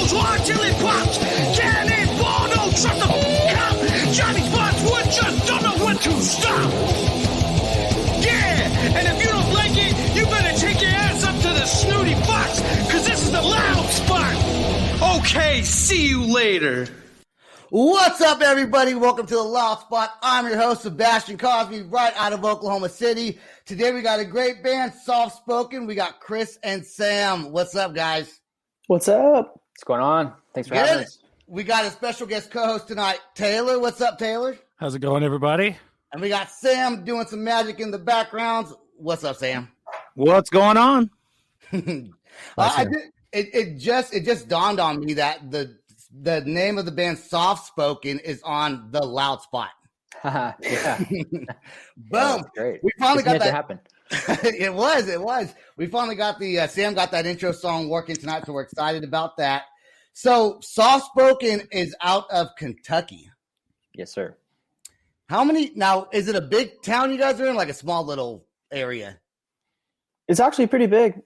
Cheetos, hot chili pops, cannonball, don't trust the cop. Johnny Spots would just don't know when to stop. Yeah, and if you don't like it, you better take your ass up to the snooty box, cause this is the loud spot. Okay, see you later. What's up, everybody? Welcome to the Loud Spot. I'm your host, Sebastian Cosby, right out of Oklahoma City. Today we got a great band, Softspoken. We got Chris and Sam. What's up, guys? What's up? What's going on? Thanks for having us. We got a special guest co-host tonight, Taylor. What's up, Taylor? How's it going, everybody? And we got Sam doing some magic in the background. What's up, Sam? What's going on? It just dawned on me that the name of the band Softspoken is on the Loud Spot. Yeah. Boom. Yeah, great. We finally got that. Happen. It was. We finally got Sam got that intro song working tonight, so we're excited about that. So Softspoken is out of Kentucky. Yes, sir. How many now? Is it a big town you guys are in, like a small little area? It's actually pretty big,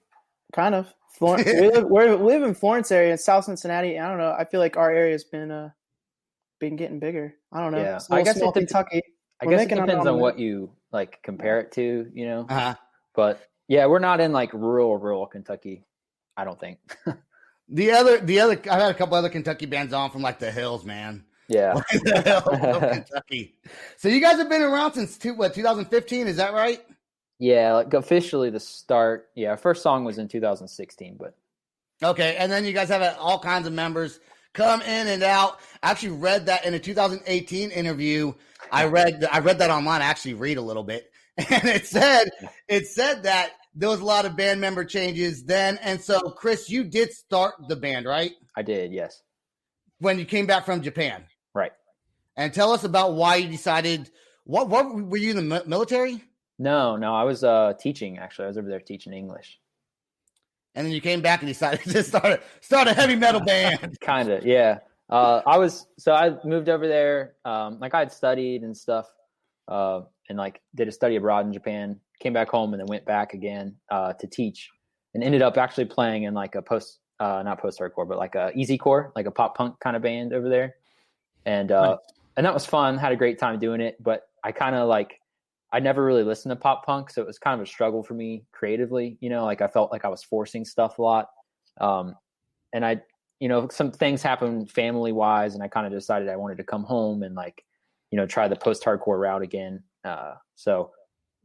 kind of. We live in Florence area in South Cincinnati. I don't know. I feel like our area's been getting bigger. I don't know. Yeah. I guess it Kentucky. I guess it depends on what you like compare it to, you know. But yeah, we're not in like rural Kentucky. I don't think. The other, I've had a couple other Kentucky bands on from like the hills, man. Yeah. Kentucky. So you guys have been around since 2015? Is that right? Yeah, like officially the start. Yeah, our first song was in 2016, but okay. And then you guys have all kinds of members come in and out. I actually read that in a 2018 interview. I read that online. I actually read a little bit, and it said that there was a lot of band member changes then. And so, Chris, you did start the band, right? I did, yes. When you came back from Japan, right? And tell us about why you decided. What were you in the military? No, I was teaching, actually. I was over there teaching English. And then you came back and decided to start a heavy metal band. Kind of, yeah. I moved over there, like I had studied and stuff, and like did a study abroad in Japan, came back home and then went back again to teach, and ended up actually playing in like a not post-hardcore, but like a easycore, like a pop punk kind of band over there. And Nice. And that was fun, had a great time doing it, but I never really listened to pop punk, so it was kind of a struggle for me creatively. You know, like I felt like I was forcing stuff a lot. And some things happened family wise, and I kind of decided I wanted to come home and try the post-hardcore route again. So,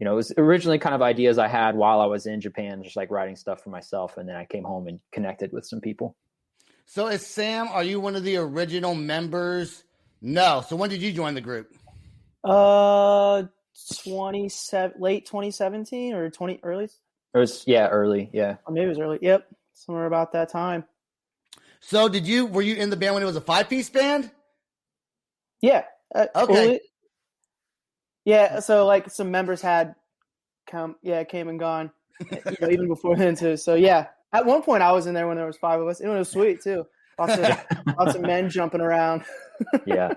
it was originally kind of ideas I had while I was in Japan, just like writing stuff for myself. And then I came home and connected with some people. So are you one of the original members? No. So when did you join the group? 27 late 2017 or early. It was early, yeah. Or maybe it was early. Yep, somewhere about that time. So were you in the band when it was a 5-piece band? Yeah. Okay. Yeah. So like some members had came and gone, even before then too. So yeah, at one point I was in there when there was 5 of us. It was sweet too. Lots of men jumping around. Yeah.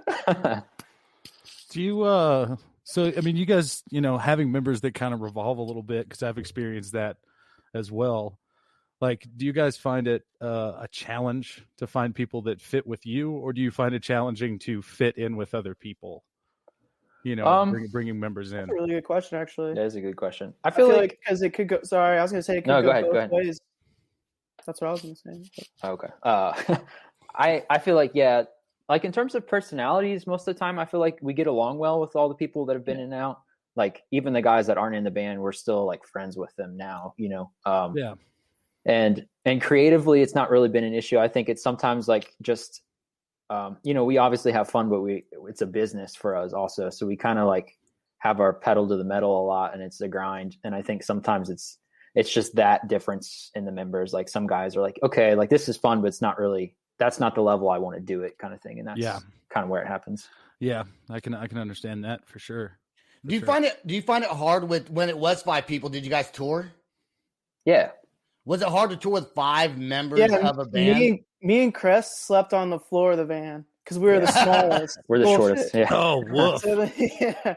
Do you so I mean, you guys, having members that kind of revolve a little bit, because I've experienced that as well. Like, do you guys find it a challenge to find people that fit with you, or do you find it challenging to fit in with other people? Bringing members in. That's a really good question, actually. That is a good question. I feel like because it could go. Sorry, I was going to say it could go both ways. That's what I was going to say. Okay. I feel like, yeah, like in terms of personalities, most of the time I feel like we get along well with all the people that have been in and out. Like even the guys that aren't in the band, we're still like friends with them now. Yeah. And creatively, it's not really been an issue. I think it's sometimes like just. We obviously have fun, but it's a business for us also. So we kind of like have our pedal to the metal a lot, and it's a grind. And I think sometimes it's just that difference in the members. Like some guys are like, okay, like this is fun, but that's not the level I want to do it kind of thing. And that's kind of where it happens. Yeah. I can understand that for sure. Do you find it hard when it was 5 people? Did you guys tour? Yeah. Was it hard to tour with 5 members of a band? Me and Chris slept on the floor of the van because we were the smallest. We're the shortest. Yeah. Oh, woof.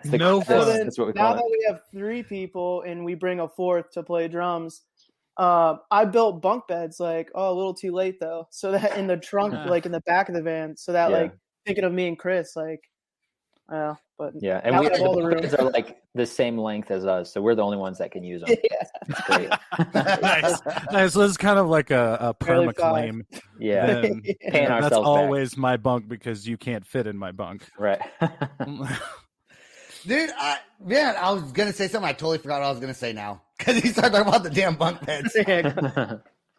No fun. That's what we call it. Now that we have 3 people and we bring a 4th to play drums, I built bunk beds like a little too late though, so that in the trunk, like in the back of the van, so that like thinking of me and Chris, like, but yeah, and we have all the rooms are like the same length as us, so we're the only ones that can use them. Yeah. It's great. Nice. So it's kind of like a perma claim. Yeah, paying ourselves that's back. always my bunk because you can't fit in my bunk. Right. Dude, I was gonna say something. I totally forgot what I was gonna say now because he started talking about the damn bunk beds.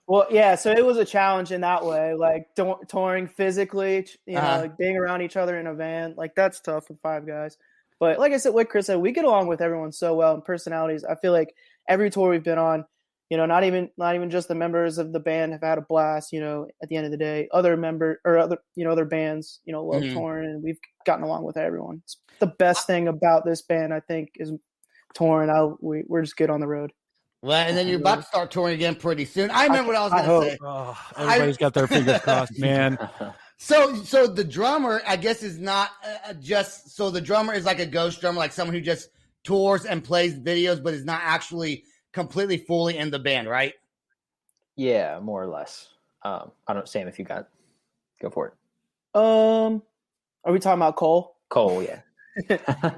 Well, yeah. So it was a challenge in that way, like touring physically, like being around each other in a van. Like that's tough with 5 guys. But like I said, like Chris said, we get along with everyone so well, and personalities. I feel like every tour we've been on, not even just the members of the band have had a blast. At the end of the day, other other bands, love touring, and we've gotten along with everyone. It's the best thing about this band, I think, is touring. We're just good on the road. Well, and then you're about to start touring again pretty soon. I remember what I was going to say. Oh, everybody's got their fingers crossed, man. So the drummer, I guess, is not so the drummer is like a ghost drummer, like someone who just tours and plays videos, but is not actually completely fully in the band, right? Yeah, more or less. I don't, Sam, if you go for it. Are we talking about Cole? Cole, yeah.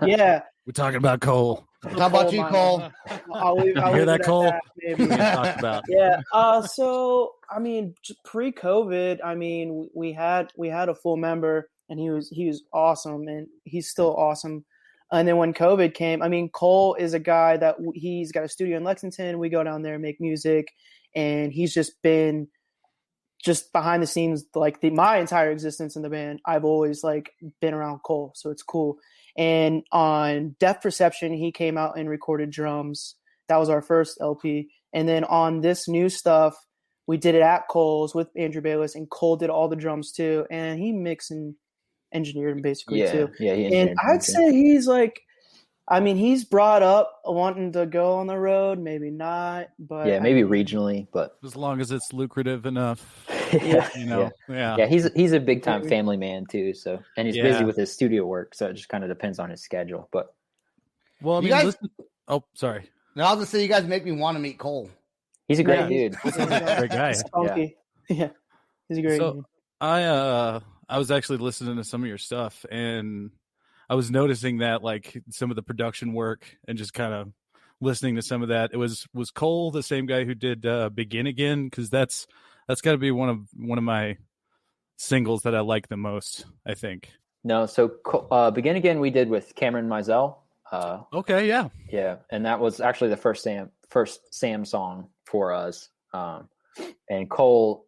Yeah. We're talking about Cole. How about you, Cole? I'll leave hear that, Cole? Maybe. Talk about. Yeah. So I mean, pre-COVID, I mean, we had a full member, and he was awesome, and he's still awesome. And then when COVID came, I mean, Cole is a guy that he's got a studio in Lexington. We go down there and make music, and he's just been behind the scenes, like my entire existence in the band. I've always like been around Cole, so it's cool. And on Death Perception, he came out and recorded drums. That was our first LP. And then on this new stuff, we did it at Cole's with Andrew Bayless, and Cole did all the drums too. And he mixed and engineered them basically too. Yeah, and I'd say he's like, I mean, he's brought up wanting to go on the road, maybe not, but yeah, maybe regionally, but as long as it's lucrative enough. Yeah. He's a big time family man too. So, and he's busy with his studio work, so it just kind of depends on his schedule. But well, I mean, listen. Oh, sorry. No, I was gonna say you guys make me want to meet Cole. He's a great dude. Great guy. Yeah, he's a great dude. I was actually listening to some of your stuff, and I was noticing that like some of the production work and just kind of listening to some of that. It was Cole the same guy who did Begin Again? Because that's got to be one of my singles that I like the most, I think. No, so Begin Again we did with Cameron Mizell. Okay, yeah. Yeah, and that was actually the first Sam song for us. And Cole,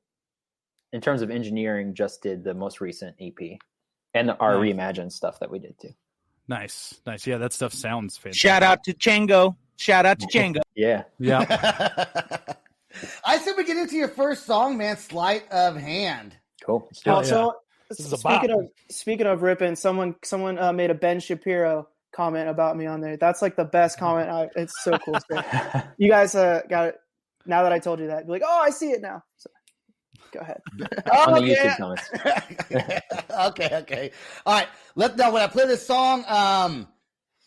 in terms of engineering, just did the most recent EP and our reimagined stuff that we did too. Nice. Yeah, that stuff sounds fantastic. Shout out to Chango. Yeah. I said we get into your first song, man. Sleight of Hand. Cool. So speaking of ripping, someone made a Ben Shapiro comment about me on there. That's like the best comment. It's so cool. So you guys got it. Now that I told you that, be like, oh, I see it now. So go ahead. On the YouTube comments. Okay. All right. When I play this song,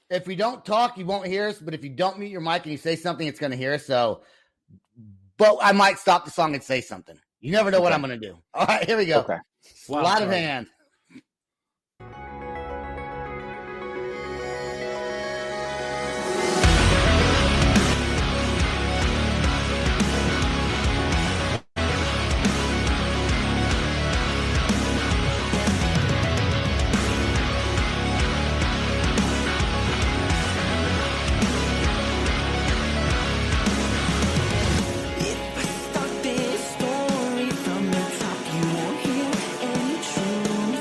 if we don't talk, you won't hear us. But if you don't mute your mic and you say something, it's going to hear us. So, but I might stop the song and say something. You never know what I'm going to do. All right, here we go. Okay. Sleight of Hand. If I start this story from the top, you won't hear any truth.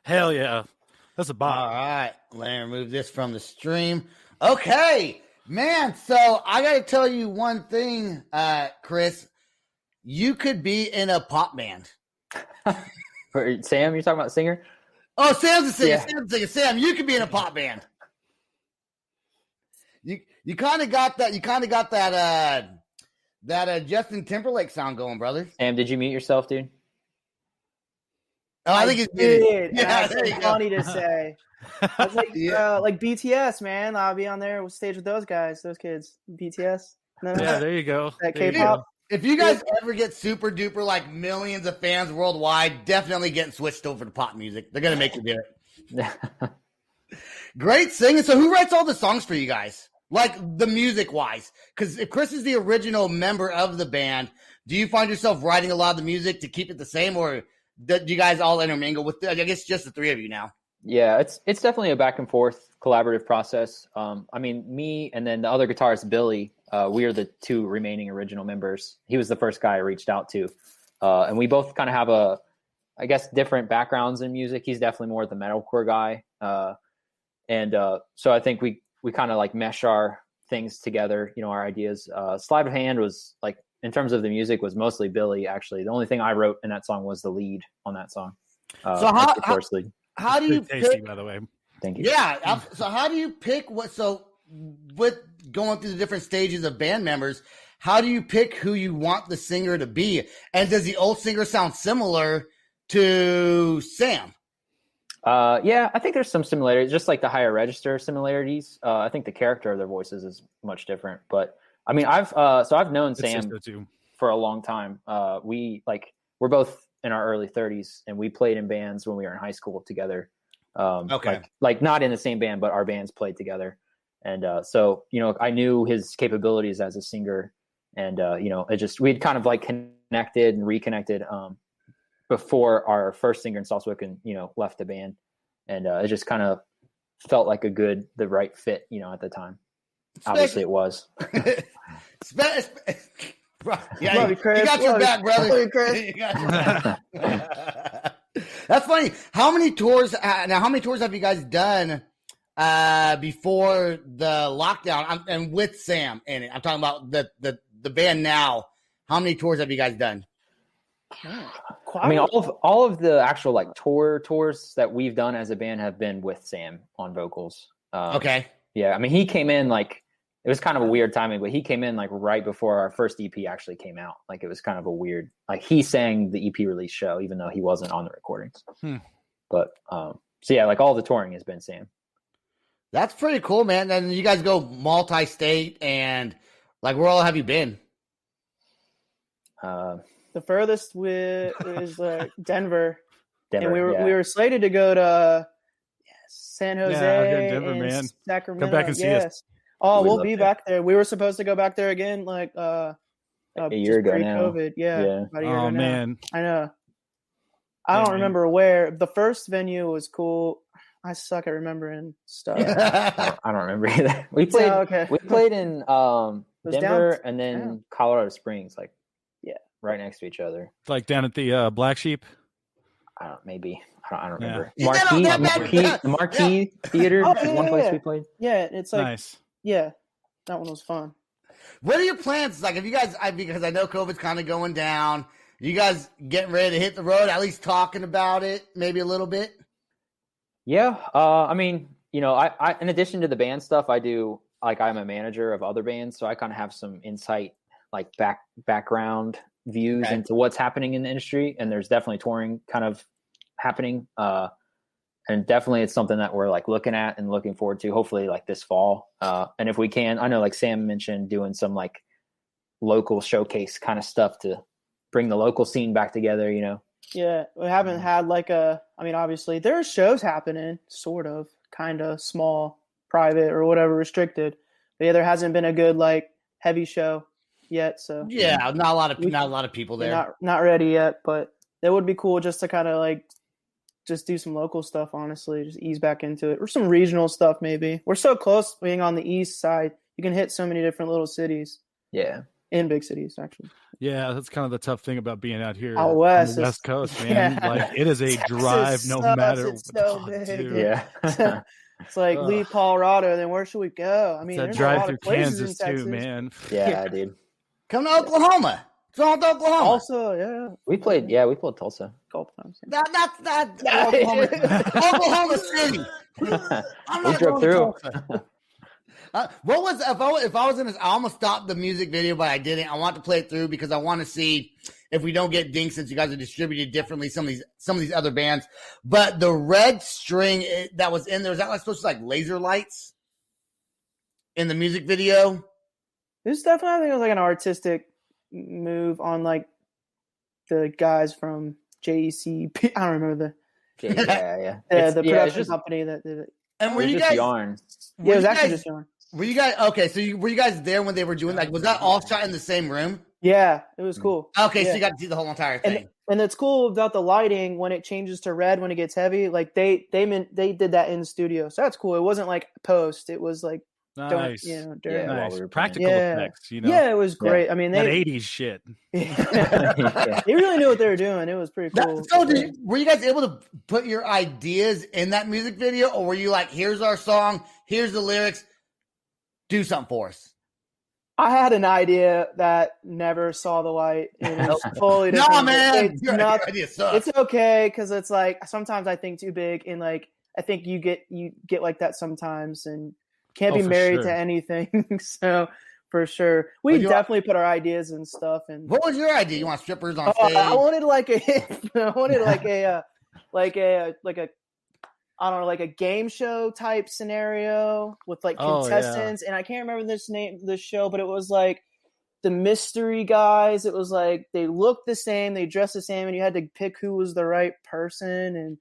Hell yeah. That's a All bop. right, let me remove this from the stream. Okay, man. So I got to tell you one thing, Chris. You could be in a pop band. For Sam, you're talking about singer? Oh, Sam's a singer. Yeah. Sam's a singer. Sam, you could be in a pop band. You kind of got that. You kind of got that Justin Timberlake sound going, brother. Sam, did you mute yourself, dude? Oh, I think it's did. Yeah, That's there you so go. funny to say. I was like, Yeah. like BTS, man. I'll be on there with stage with those guys, those kids. BTS. No, Yeah, there you go. that There you K-pop. go. If you guys ever get super duper like millions of fans worldwide, definitely getting switched over to pop music. They're gonna make you do it. Great singing. So who writes all the songs for you guys? Like the music wise? Because if Chris is the original member of the band, do you find yourself writing a lot of the music to keep it the same, or do you guys all intermingle with? I guess just the three of you now. Yeah, it's definitely a back and forth collaborative process. I mean, me and then the other guitarist, Billy, we are the two remaining original members. He was the first guy I reached out to. And we both kind of have I guess, different backgrounds in music. He's definitely more the metalcore guy. So I think we kind of like mesh our things together, our ideas. Sleight of Hand was like, in terms of the music, was mostly Billy, actually. The only thing I wrote in that song was the lead on that song. So like the first lead. how do you Pretty tasty, pick? by the way. Thank you. Yeah. So how do you pick what? So with going through the different stages of band members, how do you pick who you want the singer to be? And does the old singer sound similar to Sam? Yeah, I think there's some similarities, just like the higher register similarities. I think the character of their voices is much different. But I mean, I've known It's Sam just the two. for a long time. We're both in our early 30s, and we played in bands when we were in high school together. Okay. Like not in the same band, but our bands played together. And so I knew his capabilities as a singer, and we'd kind of like connected and reconnected before our first singer in Softspoken, left the band, and it just kind of felt like the right fit, at the time. Obviously, it was. Yeah, Love you, Chris. you got your Love back, you. brother. Love you, Chris. You got your back. That's funny. How many tours have you guys done before the lockdown? And with Sam in it, I'm talking about the band now. How many tours have you guys done? I mean, all of the actual like tours that we've done as a band have been with Sam on vocals. Okay. Yeah, I mean, he came in like, it was kind of a weird timing, but he came in like right before our first EP actually came out. Like it was kind of a weird, like he sang the EP release show, even though he wasn't on the recordings. But so yeah, like all the touring has been Sam. That's pretty cool, man. And you guys go multi-state, and like where all have you been? The furthest is Denver. Denver, And we yeah. were slated to go to San Jose I've been to Denver, and man. Sacramento. Come back and see us. Oh, We'd we'll love be to. back there. We were supposed to go back there again, like a year ago now. COVID. Yeah. About a year Oh ago now. man, I know. I don't man. remember where. The first venue was cool. I suck at remembering stuff. I don't remember either. We played. okay. We played in was Denver down- and then yeah. Colorado Springs, like Yeah. right next to each other. like down at the Black Sheep. Maybe I don't Yeah. remember. Is that on that bad? The Marquee Theater Oh, is one yeah, place yeah. we played. Yeah, it's like Nice. yeah. That one was fun. What are your plans? Like, if you guys, because I know COVID's kind of going down, you guys getting ready to hit the road, at least talking about it, maybe a little bit? Yeah. I mean, you know, I in addition to the band stuff, I do, like, I'm a manager of other bands. So I kind of have some insight, like background views into what's happening in the industry. And there's definitely touring kind of happening. And definitely it's something that we're like looking at and looking forward to, hopefully like this fall. And if we can, I know like Sam mentioned doing some like local showcase kind of stuff to bring the local scene back together, you know? Yeah, we haven't had like I mean, obviously there's shows happening, sort of, kind of small, private or whatever, restricted. But yeah, there hasn't been a good like heavy show yet. So Yeah, not a lot of people there. Not ready yet, but that would be cool just to kind of like just do some local stuff. Honestly, just ease back into it, or some regional stuff maybe. We're so close being on the east side. You can hit so many different little cities. Yeah. In big cities, actually. Yeah, that's kind of the tough thing about being out here out west, on the West Coast, man. Yeah. Like, it is a Texas drive no sucks. matter It's so big. dude. Yeah. It's like leave Colorado, then where should we go? I mean, It's there's that drive a lot through of places Kansas in Texas. too, man. Yeah, dude. Come to Oklahoma. Come to Oklahoma. Also, yeah, We played Tulsa. a couple times. That's Oklahoma City. I'm We not drove going to through. Tulsa. What was if I was in this? I almost stopped the music video, but I didn't. I want to play it through because I want to see if we don't get dinged since you guys are distributed differently. Some of these other bands, but the red string that was in there, was that like supposed to like laser lights in the music video? It was definitely, I think it was like an artistic move on like the guys from JECP. I don't remember Yeah. the it's production just, company that did it. And it were was you just guys? yarn. Yeah, it was you actually guys- just yarn. Were you guys okay? So were you guys there when they were doing like? Was that all shot in the same room? Yeah, it was cool. Okay, Yeah. so you got to see the whole entire thing. And it's cool about the lighting when it changes to red when it gets heavy. Like they did that in the studio, so that's cool. It wasn't like post. It was like Nice. during Yeah, Nice. while we were Practical Yeah. effects, you know. Yeah, it was great. I mean, That they 80s shit. they really knew what they were doing. It was pretty cool. Were you guys able to put your ideas in that music video, or were you like, "Here's our song, here's the lyrics, do something for us"? I had an idea that never saw the light. It was fully different. No, man, It's your not- idea sucks. It's okay because it's like sometimes I think too big, and like I think you get like that sometimes, and can't be for married sure. to anything. So for sure, we Would you- definitely put our ideas and stuff. And What was your idea? You want strippers on oh, stage? I wanted like a I don't know, like a game show type scenario with like Oh, yeah. contestants, and I can't remember this show, but it was like the mystery guys. It was like they looked the same, they dressed the same, and you had to pick who was the right person. And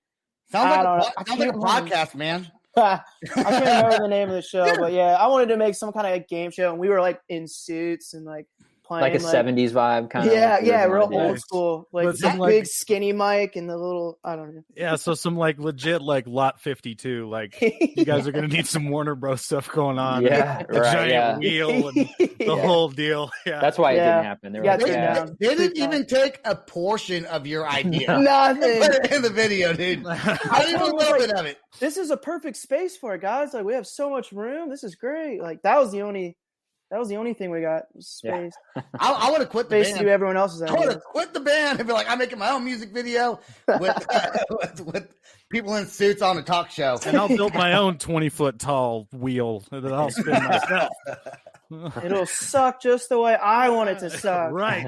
Sounds I don't know. like I a, sounds like a can't remember. podcast, man. I can't remember the name of the show, but yeah, I wanted to make some kind of game show, and we were like in suits and like playing Like a 70s vibe kind of. yeah, real idea. old school, like But some, that like- big skinny mic and the little I don't know. Yeah, so some like legit like lot 52. Like, you guys are gonna need some Warner Bros stuff going on. Yeah, the right, giant yeah. wheel and the whole deal. Yeah, That's why it Yeah. didn't happen. They were Yeah, like, take yeah. down. They didn't even take a portion of your idea. Nothing. Put it in the video, dude. Not even a told him, little like, bit of it. This is a perfect space for it, guys. Like we have so much room. This is great. Like that was the only thing we got was space. I would have quit the Space to do band. everyone else's I would ideas. have quit the band and be like, I'm making my own music video with with people in suits on a talk show. and I'll build my own 20-foot tall wheel that I'll spin myself. It'll suck just the way I want it to suck. Right.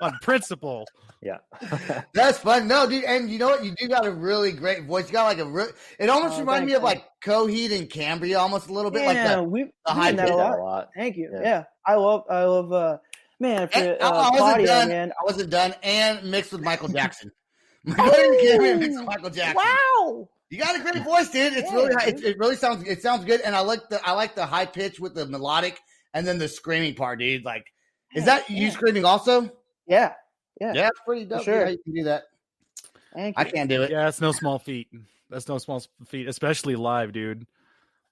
On principle. Yeah. That's fun. No, dude, and you know what? You do got a really great voice. You got like it almost Oh, reminds me thanks, of like Coheed and Cambria almost a little bit. Like Yeah, that. we high did that pitch a Did lot. that a lot. Thank you. Yeah. Yeah, I love. Man, for And I wasn't Claudio, done. man. I wasn't done. And mixed with Michael Jackson. Coheed and Cambria mixed with Michael Jackson. Wow. You got a great voice, dude. It's Yeah, really dude. it really sounds good. And I like the high pitch with the melodic and then the screaming part, dude. Like, is that you screaming also? Yeah. Yeah, it's pretty dope. sure. Yeah, you can do that. Thank I you. can't do it. Yeah, it's no small feat. That's no small feat, especially live, dude.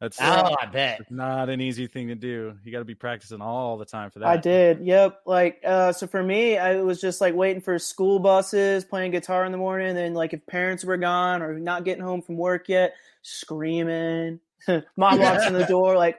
That's Oh, I bet. not an easy thing to do. You got to be practicing all the time for that. I did. Yep. Like, so for me, I was just like waiting for school buses, playing guitar in the morning. And then like if parents were gone or not getting home from work yet, screaming. Mom walks in the door like,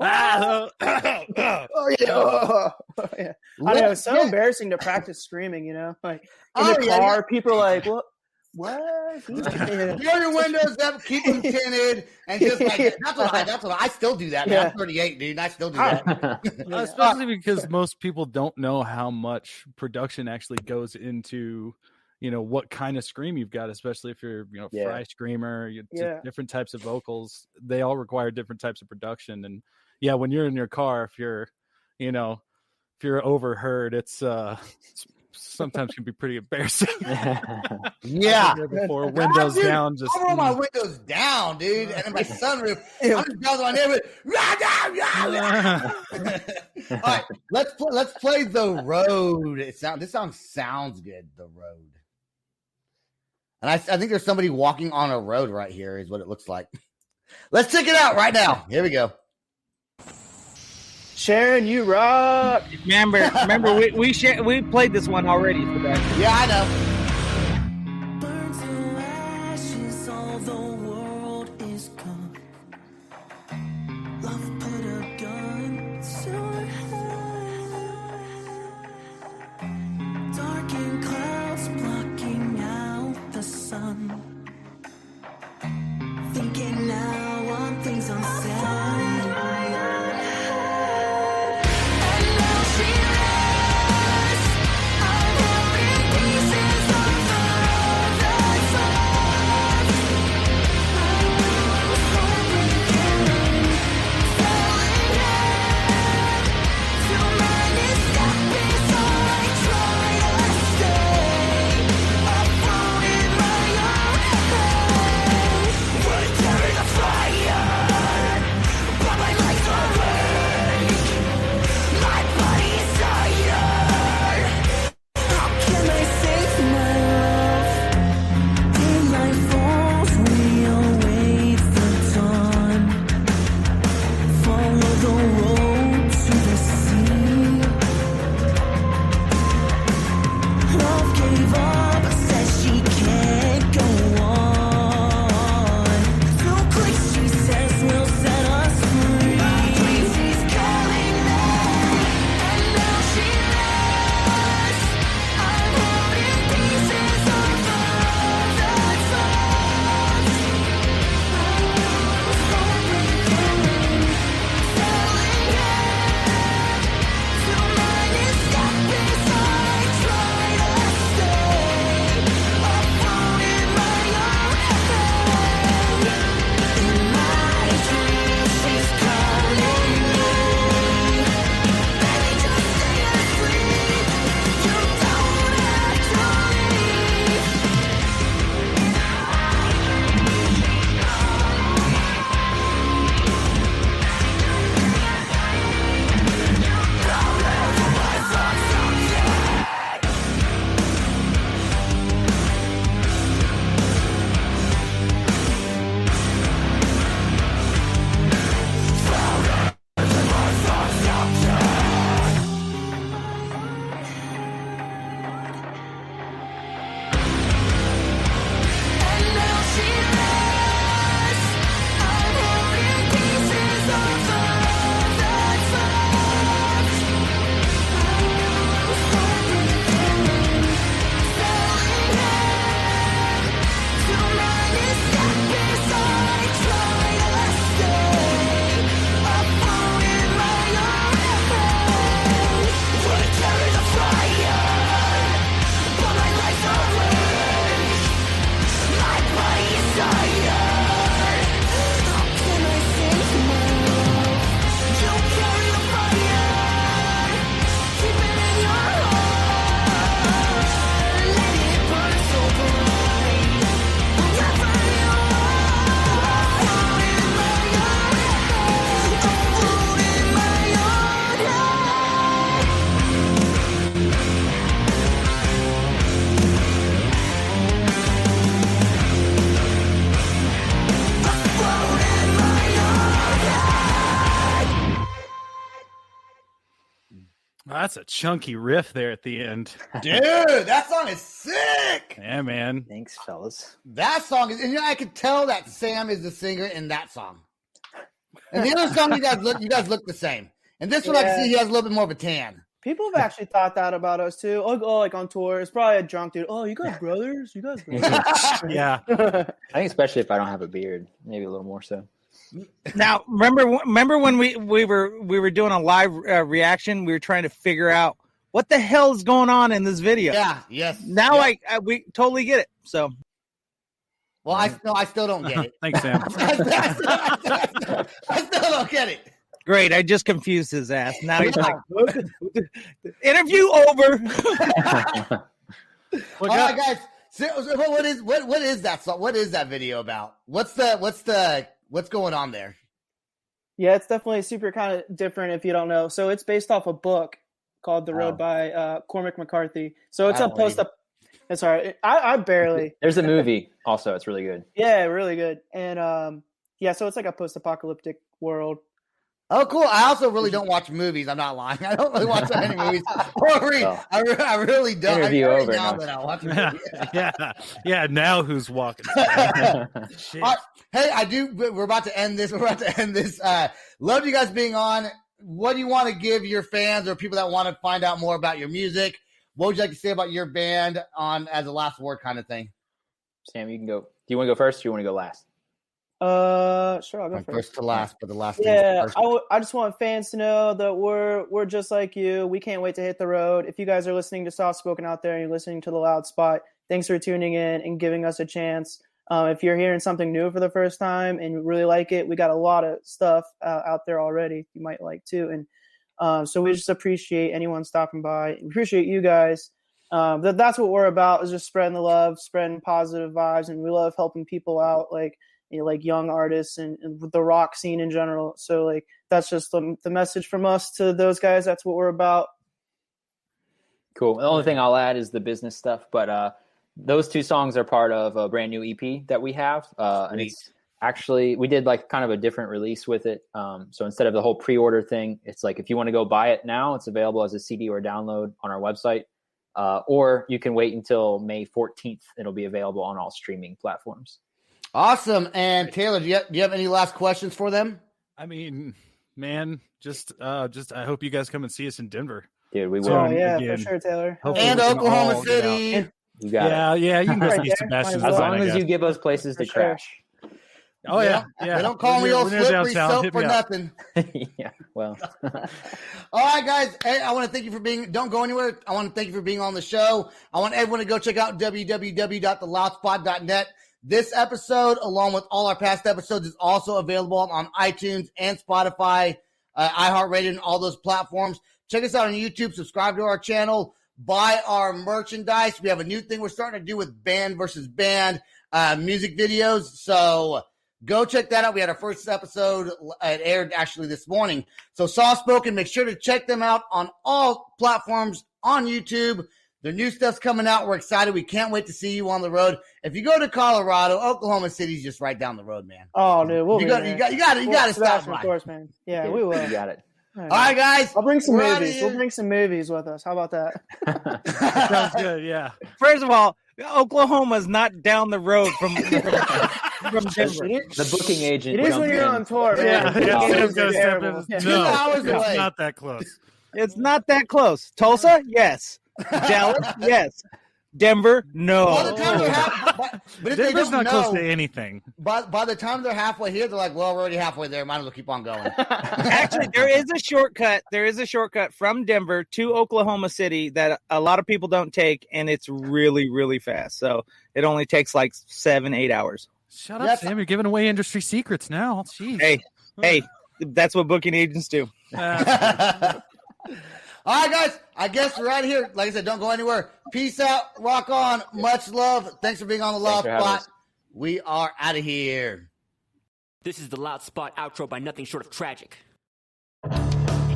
Ah, Oh yeah. Oh, yeah. I know it's so embarrassing to practice screaming. Like in the car, people are like, "What? What?" Yeah. Tear your windows up, keep them tinted, and just like that's what I still do that. Man. Yeah. I'm 38, dude. And I still do that. especially because most people don't know how much production actually goes into, what kind of scream you've got, especially if you're, fry screamer, different types of vocals. They all require different types of production. And yeah, when you're in your car, if you're overheard, it's sometimes can be pretty embarrassing. Yeah. Before windows down, just I roll my windows down, dude, and then my sunroof. I'm just down on neighborhood. All right, let's play The Road. This song sounds good. The Road, and I think there's somebody walking on a road right here. Is what it looks like. Let's check it out right now. Here we go. Sharon, you rock. Remember, we played this one already, Sebastian. Yeah, I know. Burn to ashes, all the world is gone. Love put a gun to her head. Darkened clouds blocking out the sun. Thinking now on things unsaid. That's a chunky riff there at the end. Dude, that song is sick. Yeah, man. Thanks, fellas. That song is, and I could tell that Sam is the singer in that song. And the other song, you guys look the same. And this one, I can see he has a little bit more of a tan. People have actually thought that about us too. Oh, like on tour, it's probably a drunk dude. Oh, you guys brothers? You guys brothers? Yeah. I think especially if I don't have a beard, maybe a little more so. Now, remember when we were doing a live reaction? We were trying to figure out what the hell is going on in this video. Yeah. Yes. Now we totally get it. So. Well, I still don't get it. Thanks, Sam. I still don't get it. Great, I just confused his ass. Now he's like, interview over. All right, guys. So what is that song? What is that video about? What's going on there? Yeah, it's definitely super kind of different if you don't know. So it's based off a book called The Road by Cormac McCarthy. So it's a post-up. It's all right. I barely. There's a movie also. It's really good. Yeah, really good. And so it's like a post-apocalyptic world. Oh, cool. I also really don't watch movies. I'm not lying. I don't really watch that many movies or read. Oh. I really don't. Interview over now now. that I watch a movie. Yeah. Now who's walking? Shit. Hey, we're about to end this. Love you guys being on. What do you want to give your fans or people that want to find out more about your music? What would you like to say about your band on as a last word kind of thing? Sam, you can go. Do you want to go first or do you want to go last? Sure, I'll go First to last, but the last. Yeah, I just want fans to know that we're just like you. We can't wait to hit the road. If you guys are listening to Softspoken out there and you're listening to The Loud Spot, thanks for tuning in and giving us a chance. If you're hearing something new for the first time and you really like it, we got a lot of stuff out there already you might like too. And so we just appreciate anyone stopping by. We appreciate you guys. That's what we're about, is just spreading the love, spreading positive vibes, and we love helping people out, like young artists and the rock scene in general. So like that's just the message from us to those guys. That's what we're about. Cool. The only thing I'll add is the business stuff, but those two songs are part of a brand new EP that we have. And it's actually, we did like kind of a different release with it. So instead of the whole pre-order thing, it's like, if you want to go buy it now, it's available as a CD or download on our website. Or you can wait until May 14th. It'll be available on all streaming platforms. Awesome. And Taylor, do you have any last questions for them? I mean, man, just I hope you guys come and see us in Denver. Dude, we will. Oh yeah, again. for sure, Taylor. Hopefully And we can Oklahoma all get City. out. You got it. Yeah, you can go Right see there. Sebastian's Might As design, long I as you guess. give us places to For sure. crash. Oh yeah. They don't call me We're old near slippery downtown. soap Hit for me up. nothing. Yeah, well. All right, guys. Hey, I want to thank you for don't go anywhere. I want to thank you for being on the show. I want everyone to go check out www.theloudspot.net. This episode, along with all our past episodes, is also available on iTunes and Spotify, iHeartRadio, and all those platforms. Check us out on YouTube. Subscribe to our channel. Buy our merchandise. We have a new thing we're starting to do with band versus band music videos. So go check that out. We had our first episode. It aired actually this morning. So Softspoken, make sure to check them out on all platforms on YouTube. Their new stuff's coming out. We're excited. We can't wait to see you on the road. If you go to Colorado, Oklahoma City's just right down the road, man. Oh, dude, we'll You be got there. to stop Sebastian, by. of course, man. Yeah, we will. You got it. All right, guys. I'll bring some We're outta movies. here. We'll bring some movies with us. How about that? Sounds good. Yeah. First of all, Oklahoma's not down the road from Denver. The booking agent. It is when jumped you're in. on tour, man. Yeah. The booking Sam's agents gonna are step terrible. in. Yeah. 2 hours it's away. not that close. It's not that close. Tulsa, yes. Dallas, yes. Denver, no. By the time they're but if they Denver's don't not close know, to anything. by the time they're halfway here, they're like, well, we're already halfway there. Might as well keep on going. Actually, there is a shortcut. There is a shortcut from Denver to Oklahoma City that a lot of people don't take, and it's really, really fast. So it only takes like 7-8 hours. Shut up, Yes. Sam. You're giving away industry secrets now. Jeez. Hey, that's what booking agents do. All right, guys. I guess we're out of here. Like I said, don't go anywhere. Peace out. Rock on. Much love. Thanks for being on the Loud Thanks for having Spot. us. We are out of here. This is the Loud Spot outro by Nothing Short of Tragic.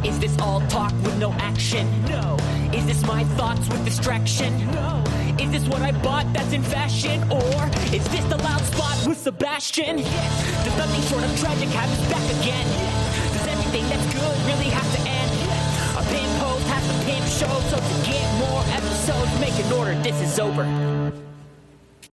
Is this all talk with no action? No. Is this my thoughts with distraction? No. Is this what I bought that's in fashion? Or is this the Loud Spot with Sebastian? Yes. Does Nothing Short of Tragic have his back again? Yes. Does everything that's good really have to end? Yes. A pimp host has to pimp show, so to get more episodes, make an order, this is over.